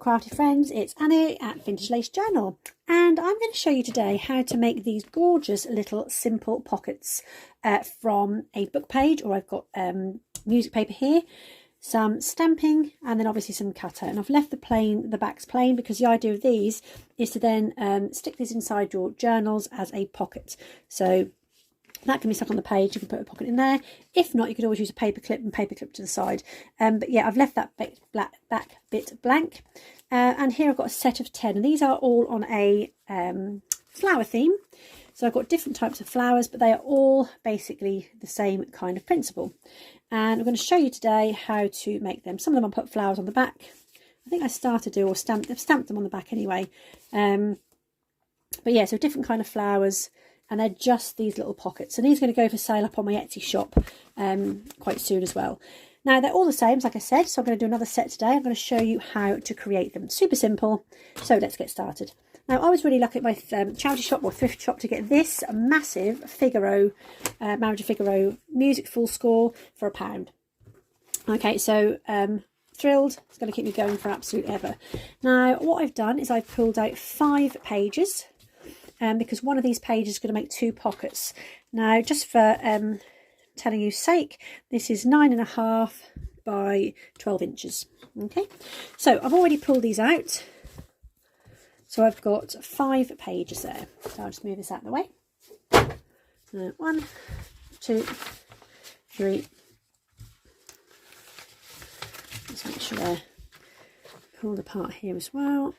crafty friends, it's Annie at Vintage Lace Journal, and I'm going to show you today how to make these gorgeous little simple pockets from a book page, or I've got music paper here, some stamping, and then obviously some cutter. And I've left the backs plain because the idea of these is to then stick these inside your journals as a pocket. So that can be stuck on the page. You can put a pocket in there. If not, you could always use a paper clip and paper clip to the side. But yeah, I've left that back bit blank. And here I've got a set of 10, and these are all on a flower theme. So I've got different types of flowers, but they are all basically the same kind of principle. And I'm going to show you today how to make them. Some of them I'll put flowers on the back. I think I started to, or I've stamped them on the back anyway. But yeah, so different kind of flowers. And they're just these little pockets. And these are going to go for sale up on my Etsy shop quite soon as well. Now, they're all the same, like I said, so I'm going to do another set today. I'm going to show you how to create them. Super simple. So let's get started. Now, I was really lucky at my charity shop or thrift shop to get this massive Figaro, Marriage of Figaro music full score for £1. Okay, so thrilled. It's going to keep me going for absolute ever. Now, what I've done is I've pulled out 5 pages. Because one of these pages is going to make 2 pockets. Now, just for telling you sake, this is 9.5 by 12 inches. Okay, so I've already pulled these out. So I've got 5 pages there. So I'll just move this out of the way. 1, 2, 3. Let's make sure they're pulled apart here as well.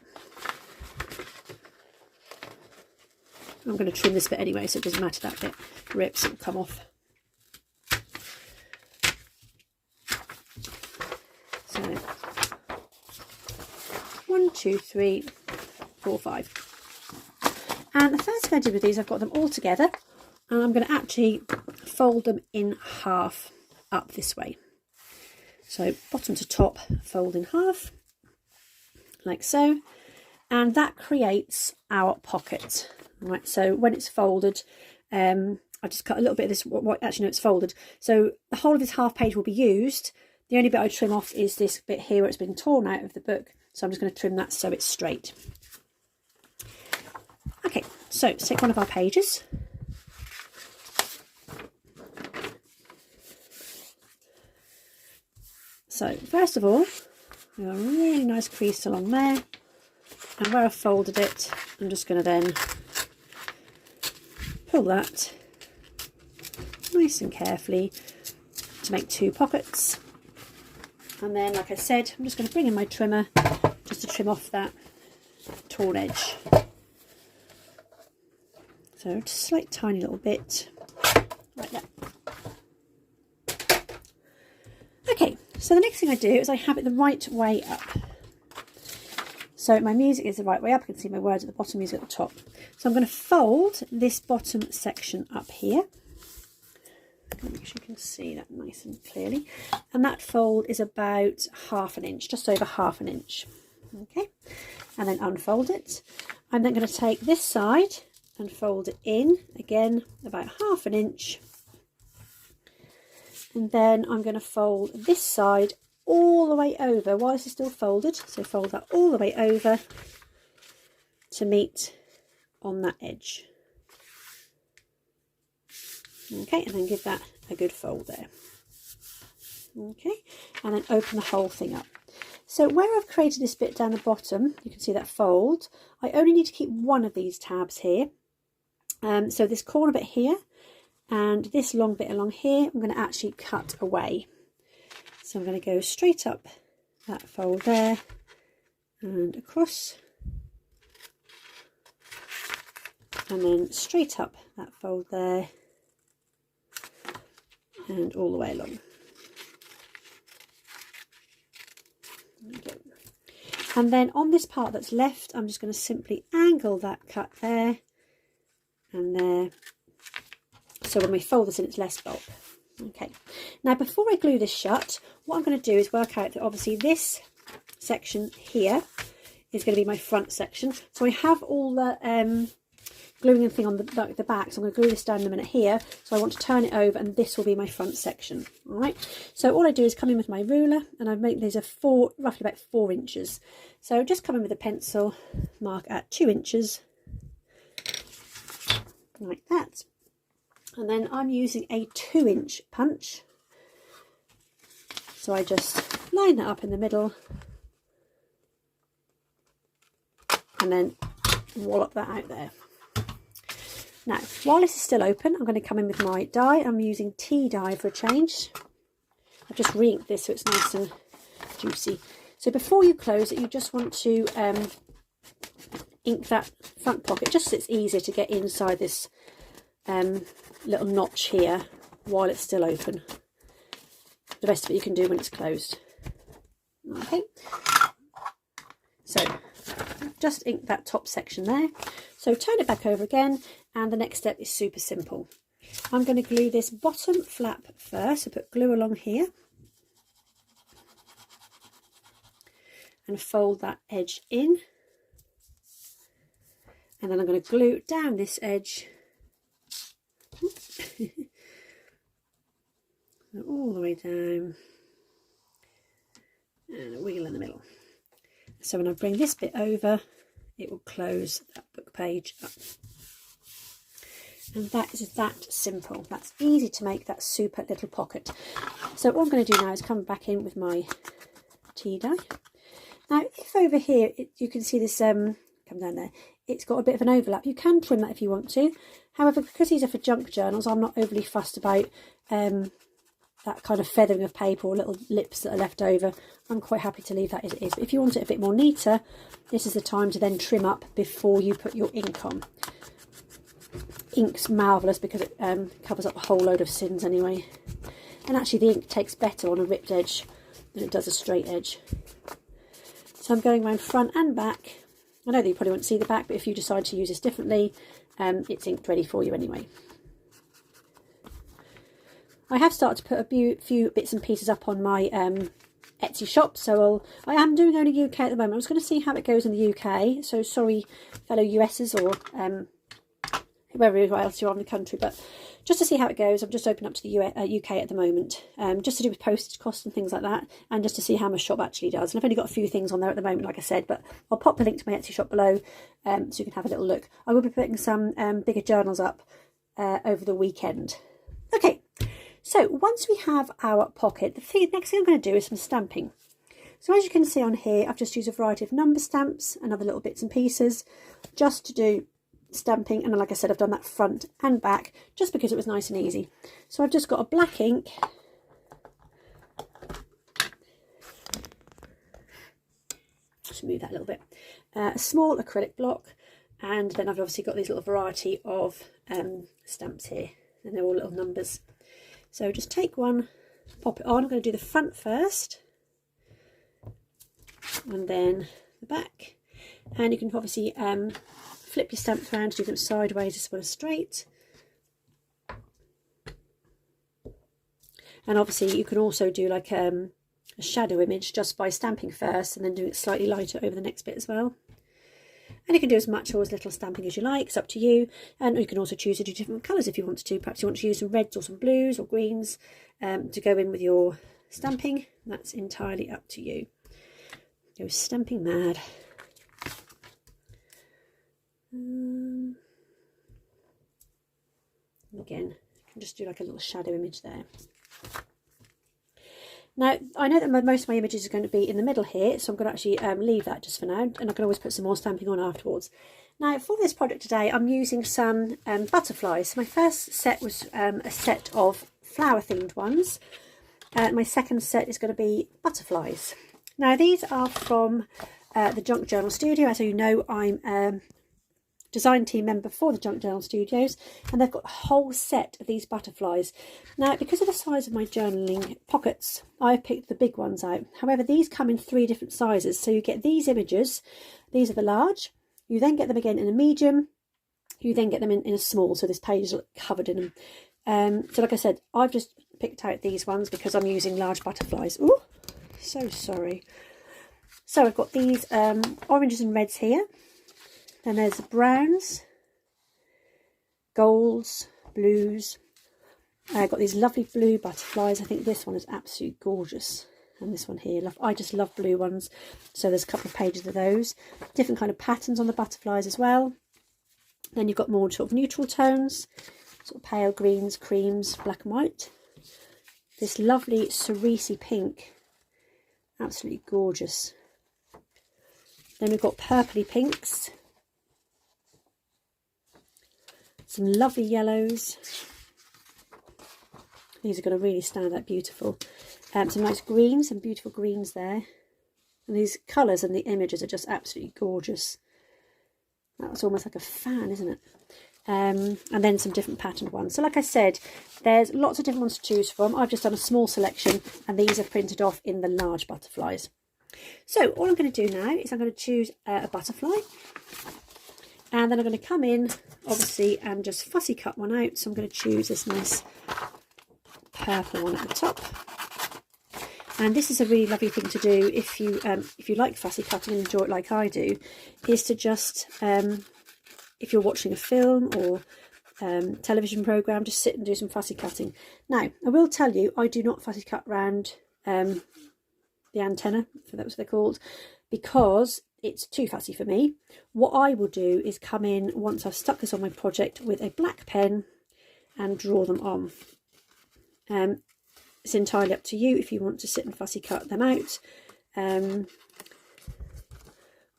I'm going to trim this bit anyway, so it doesn't matter that bit rips, it'll come off. So 1, 2, 3, 4, 5. And the first thing I did with these, I've got them all together, and I'm going to actually fold them in half up this way. So bottom to top, fold in half, like so, and that creates our pocket. Right, so when it's folded, I just cut a little bit of this. Actually, no, it's folded. So the whole of this half page will be used. The only bit I trim off is this bit here where it's been torn out of the book. So I'm just going to trim that so it's straight. Okay, so let's take one of our pages. So first of all, we have a really nice crease along there. And where I've folded it, I'm just going to then pull that nice and carefully to make 2 pockets. And then, like I said, I'm just going to bring in my trimmer just to trim off that torn edge. So just a slight tiny little bit right there. Okay, so the next thing I do is I have it the right way up. So my music is the right way up. I can see my words at the bottom, music at the top. So I'm going to fold this bottom section up here. Make sure you can see that nice and clearly. And that fold is about ½ inch, just over ½ inch. Okay, and then unfold it. I'm then going to take this side and fold it in, again, about ½ inch. And then I'm going to fold this side all the way over while this is still folded. So fold that all the way over to meet on that edge. Okay, and then give that a good fold there. Okay, and then open the whole thing up. So where I've created this bit down the bottom, you can see that fold. I only need to keep one of these tabs here. So this corner bit here and this long bit along here, I'm going to actually cut away. So I'm going to go straight up that fold there and across, and then straight up that fold there and all the way along. And then on this part that's left, I'm just going to simply angle that cut there and there. So when we fold this in, it's less bulk. Okay, now before I glue this shut, what I'm going to do is work out that obviously this section here is going to be my front section. So I have all the gluing anything on the back, so I'm going to glue this down in a minute here. So I want to turn it over, and this will be my front section. All right, so all I do is come in with my ruler, and I make these roughly about 4 inches. So just come in with a pencil, mark at 2 inches, like that. And then I'm using a 2-inch punch. So I just line that up in the middle, and then wallop that out there. Now, while this is still open, I'm going to come in with my die. I'm using tea dye for a change. I've just re-inked this so it's nice and juicy. So before you close it, you just want to ink that front pocket, just so it's easier to get inside this little notch here while it's still open. The rest of it you can do when it's closed. Okay. So just ink that top section there. So turn it back over again, and the next step is super simple. I'm going to glue this bottom flap first, so put glue along here and fold that edge in, and then I'm going to glue down this edge all the way down, and a wiggle in the middle. So when I bring this bit over, it will close that book page up. And that is that simple. That's easy to make that super little pocket. So what I'm going to do now is come back in with my tea dye. Now, if over here you can see this come down there, it's got a bit of an overlap. You can trim that if you want to. However, because these are for junk journals, I'm not overly fussed about that kind of feathering of paper or little lips that are left over. I'm quite happy to leave that as it is. But if you want it a bit more neater, this is the time to then trim up before you put your ink on. Ink's marvellous because it covers up a whole load of sins anyway. And actually the ink takes better on a ripped edge than it does a straight edge. So I'm going around front and back. I know that you probably won't see the back, but if you decide to use this differently, it's inked ready for you anyway. I have started to put a few bits and pieces up on my Etsy shop, so I am doing only UK at the moment. I was going to see how it goes in the UK, so sorry fellow US's or wherever else you're on the country, but just to see how it goes, I've just opened up to the UK at the moment, just to do with postage costs and things like that, and just to see how my shop actually does. And I've only got a few things on there at the moment, like I said, but I'll pop the link to my Etsy shop below so you can have a little look. I will be putting some bigger journals up over the weekend. Okay, so once we have our pocket, the next thing I'm going to do is some stamping. So as you can see on here, I've just used a variety of number stamps and other little bits and pieces just to do stamping, and like I said, I've done that front and back just because it was nice and easy. So I've just got a black ink, just move that a little bit, a small acrylic block, and then I've obviously got these little variety of stamps here, and they're all little numbers. So just take one, pop it on. I'm going to do the front first and then the back, and you can obviously flip your stamps around to do them sideways as well as straight. And obviously you can also do like a shadow image just by stamping first and then doing it slightly lighter over the next bit as well. And you can do as much or as little stamping as you like, it's up to you. And you can also choose to do different colours if you want to. Perhaps you want to use some reds or some blues or greens to go in with your stamping. That's entirely up to you. Go stamping mad. Again, you can just do like a little shadow image there. Now, I know that most of my images are going to be in the middle here, so I'm going to actually leave that just for now, and I can always put some more stamping on afterwards. Now, for this project today, I'm using some butterflies. So my first set was a set of flower-themed ones. My second set is going to be butterflies. Now, these are from the Junk Journal Studio. As you know, I'm design team member for the Junk Journal Studios, and they've got a whole set of these butterflies. Now, because of the size of my journaling pockets, I've picked the big ones out. However, these come in 3 different sizes, so you get these images. These are the large. You then get them again in a medium. You then get them in a small, so this page is covered in them. So like I said, I've just picked out these ones because I'm using large butterflies. Ooh, so sorry. So I've got these oranges and reds here. Then there's the browns, golds, blues. I've got these lovely blue butterflies. I think this one is absolutely gorgeous. And this one here, I just love blue ones. So there's a couple of pages of those. Different kind of patterns on the butterflies as well. Then you've got more sort of neutral tones, sort of pale greens, creams, black and white. This lovely cerise pink, absolutely gorgeous. Then we've got purpley pinks. Some lovely yellows. These are going to really stand out beautiful. Some nice greens, some beautiful greens there. And these colours and the images are just absolutely gorgeous. That's almost like a fan, isn't it? And then some different patterned ones. So like I said, there's lots of different ones to choose from. I've just done a small selection and these are printed off in the large butterflies. So all I'm going to do now is I'm going to choose a butterfly. And then I'm going to come in, obviously, and just fussy cut one out. So I'm going to choose this nice purple one at the top. And this is a really lovely thing to do if you like fussy cutting and enjoy it like I do, is to just, if you're watching a film or television programme, just sit and do some fussy cutting. Now, I will tell you, I do not fussy cut round the antenna, if that's what they're called, because it's too fussy for me. What I will do is come in, once I've stuck this on my project, with a black pen and draw them on. It's entirely up to you if you want to sit and fussy cut them out.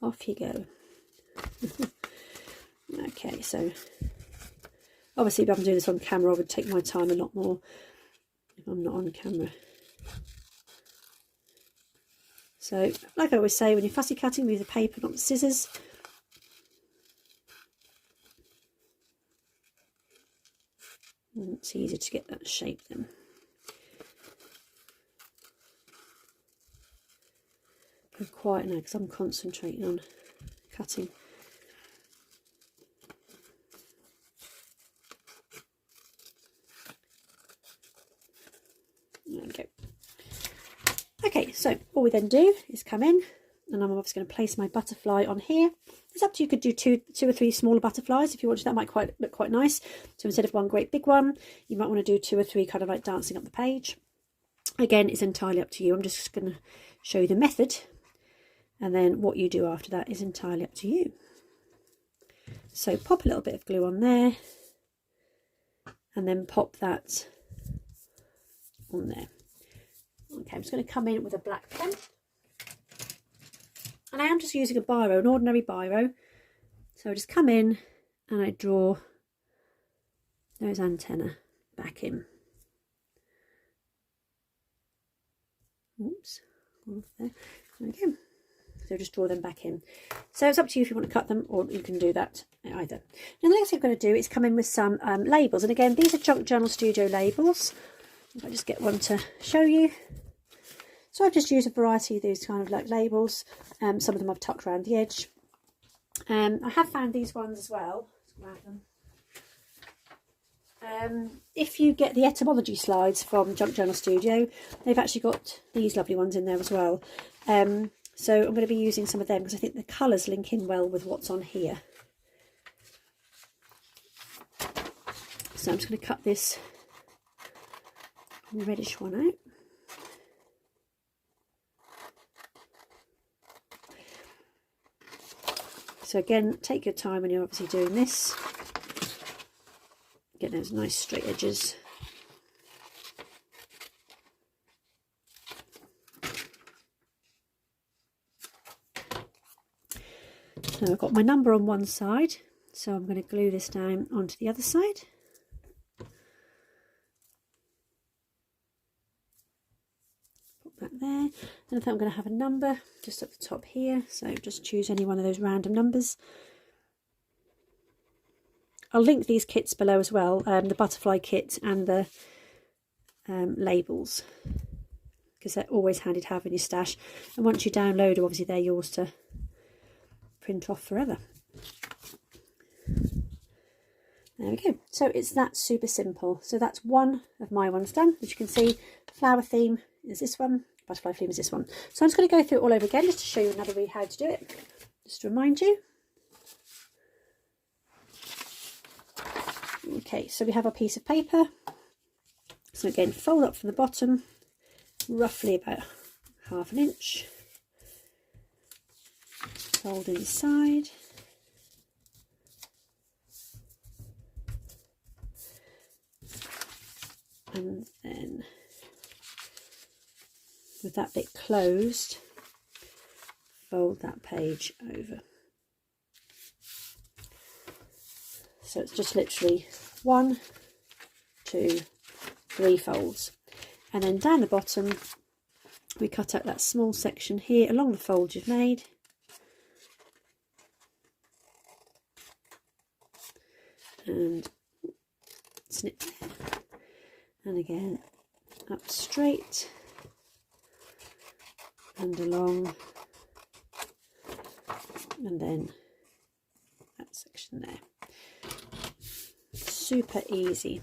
Off you go. Okay, so obviously if I'm doing this on camera, I would take my time a lot more if I'm not on camera. So, like I always say, when you're fussy cutting, use the paper, not the scissors. And it's easier to get that shape then. Go quiet now because I'm concentrating on cutting. There we go. Okay, so all we then do is come in, and I'm obviously going to place my butterfly on here. It's up to you. You could do two or three smaller butterflies if you wanted. That might look quite nice. So instead of one great big one, you might want to do 2 or 3 kind of like dancing up the page. Again, it's entirely up to you. I'm just going to show you the method, and then what you do after that is entirely up to you. So pop a little bit of glue on there, and then pop that on there. Okay, I'm just going to come in with a black pen, and I am just using a biro, an ordinary biro. So I just come in and I draw those antennae back in. Oops, off there. Okay, so just draw them back in. So it's up to you if you want to cut them, or you can do that either. Now the next thing I'm going to do is come in with some labels, and again these are Junk Journal Studio labels. If I just get one to show you. So I've just used a variety of these kind of like labels. Some of them I've tucked around the edge. I have found these ones as well. Let's grab them. If you get the etymology slides from Junk Journal Studio, they've actually got these lovely ones in there as well. So I'm going to be using some of them because I think the colours link in well with what's on here. So I'm just going to cut this reddish one out. So again, take your time when you're obviously doing this. Get those nice straight edges. So I've got my number on one side, so I'm going to glue this down onto the other side. That there, and I think I'm going to have a number just at the top here, so just choose any one of those random numbers. I'll link these kits below as well, the butterfly kit and the labels, because they're always handy to have in your stash, and once you download them, obviously they're yours to print off forever. There we go. So it's that super simple. So that's one of my ones done. As you can see, flower theme is this one, butterfly theme is this one. So I'm just going to go through it all over again just to show you another way how to do it, just to remind you. Okay, so we have our piece of paper. So again, fold up from the bottom, roughly about 1/2 inch. Fold inside. And then with that bit closed, fold that page over. So it's just literally 1, 2, 3 folds. And then down the bottom, we cut out that small section here along the fold you've made. And snip there. And again, up straight and along, and then that section there. Super easy.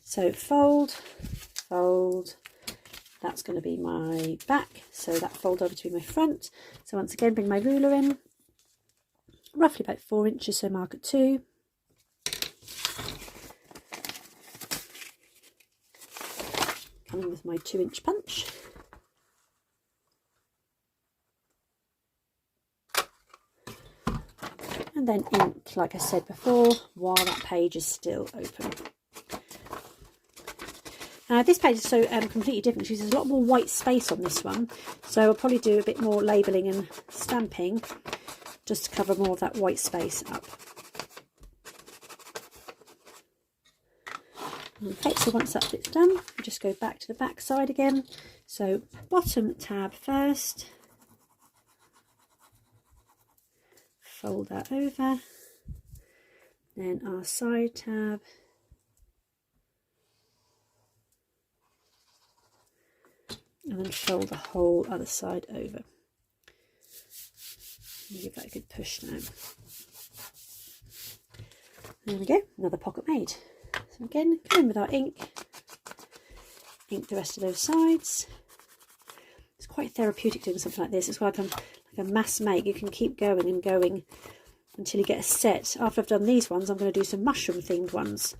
So fold, fold, that's going to be my back, so that fold over to be my front. So once again, bring my ruler in, roughly about 4 inches, so mark at 2. Coming with my 2-inch punch. And then ink, like I said before, while that page is still open. Now this page is so completely different because there's a lot more white space on this one. So I'll probably do a bit more labelling and stamping just to cover more of that white space up. Okay, so once that bit's done, we just go back to the back side again. So bottom tab first, fold that over, then our side tab, and then fold the whole other side over. Give that a good push now. There we go, another pocket made. So again, come in with our ink the rest of those sides. It's quite therapeutic doing something like this. It's like a mass make. You can keep going and going until you get a set. After I've done these ones, I'm going to do some mushroom themed ones.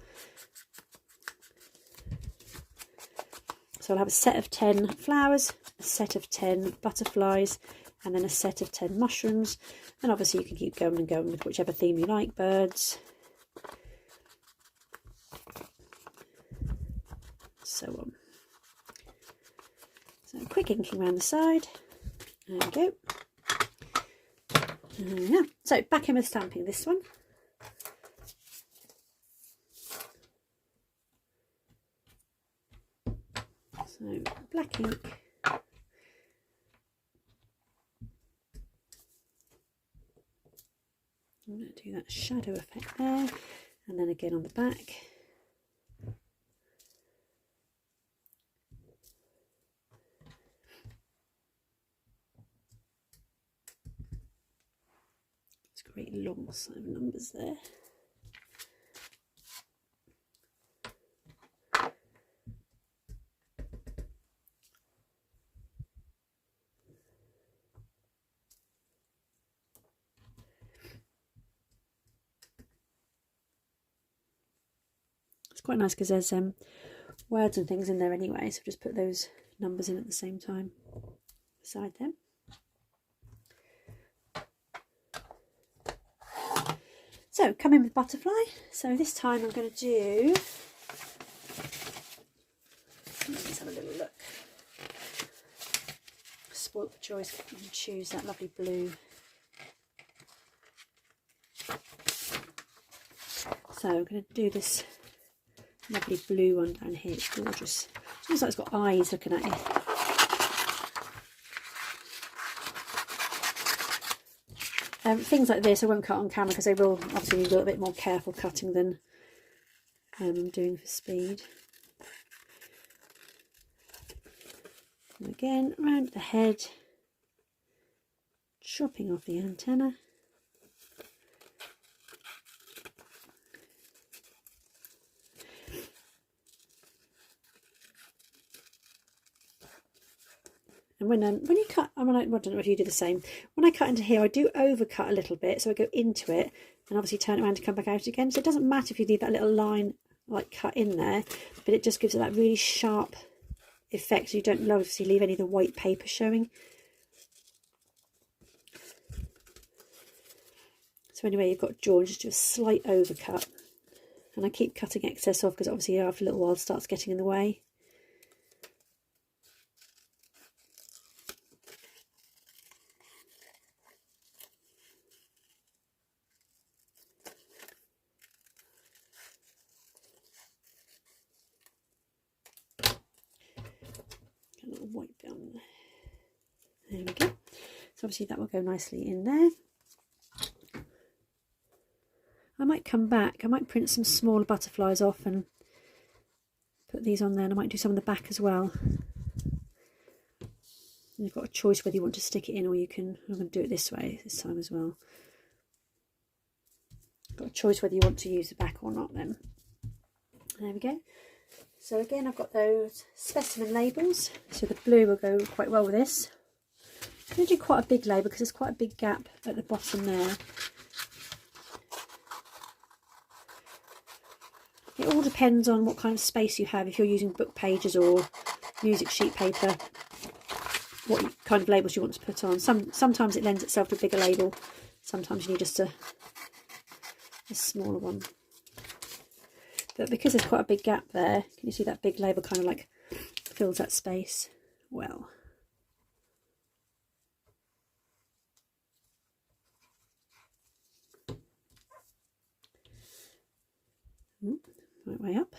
So I'll have a set of 10 flowers, a set of 10 butterflies, and then a set of 10 mushrooms. And obviously you can keep going and going with whichever theme you like, birds, so on. So quick inking around the side. There we go. Yeah. So back in with stamping this one. So black ink. I'm going to do that shadow effect there, and then again on the back. It's a great long set of numbers there. It's quite nice because there's words and things in there anyway, so just put those numbers in at the same time beside them. So come in with butterfly. So this time I'm going to do, let's have a little look. Spoilt for choice, and choose that lovely blue. So I'm going to do this lovely blue one down here. It's gorgeous. It looks like it's got eyes looking at you. Things like this I won't cut on camera because they will obviously need a little bit more careful cutting than I'm doing for speed. And again, around the head, chopping off the antenna. And when you cut, I don't know if you do the same. When I cut into here, I do overcut a little bit, so I go into it and obviously turn it around to come back out again. So it doesn't matter if you leave that little line like cut in there, but it just gives it that really sharp effect, so you don't obviously leave any of the white paper showing. So anyway, you've got jaw, just do a slight overcut, and I keep cutting excess off because obviously after a little while it starts getting in the way. A little white bit on there. There we go. So obviously that will go nicely in there. I might come back, I might print some smaller butterflies off and put these on there, and I might do some on the back as well. And you've got a choice whether you want to stick it in, or you can, I'm going to do it this way this time as well. Got a choice whether you want to use the back or not then. There we go. So again, I've got those specimen labels, so the blue will go quite well with this. I'm going to do quite a big label because there's quite a big gap at the bottom there. It all depends on what kind of space you have. If you're using book pages or music sheet paper, what kind of labels you want to put on. Sometimes it lends itself to a bigger label. Sometimes you need just a smaller one. But because there's quite a big gap there, can you see that big label kind of like fills that space well. Right way up.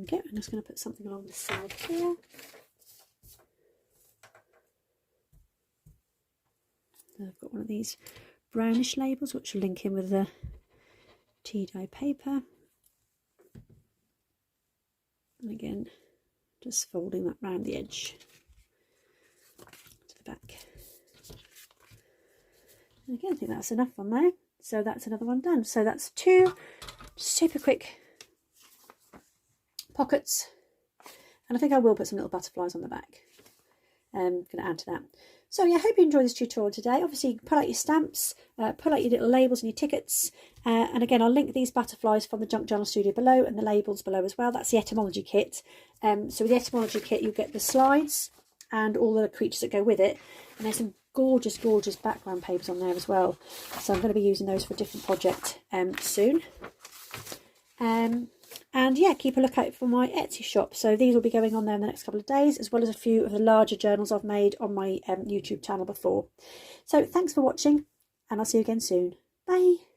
Okay, I'm just going to put something along the side here. I've got one of these brownish labels which will link in with the tea dye paper. And again, just folding that round the edge to the back. And again, I think that's enough on there. So that's another one done. So that's 2 super quick pockets. And I think I will put some little butterflies on the back. I'm going to add to that. So yeah, I hope you enjoyed this tutorial today. Obviously, pull out your stamps, pull out your little labels and your tickets. And again, I'll link these butterflies from the Junk Journal Studio below and the labels below as well. That's the etymology kit. So with the etymology kit, you'll get the slides and all the creatures that go with it. And there's some gorgeous, gorgeous background papers on there as well. So I'm going to be using those for a different project soon. And yeah, keep a lookout for my Etsy shop. So these will be going on there in the next couple of days, as well as a few of the larger journals I've made on my YouTube channel before. So thanks for watching, and I'll see you again soon. Bye.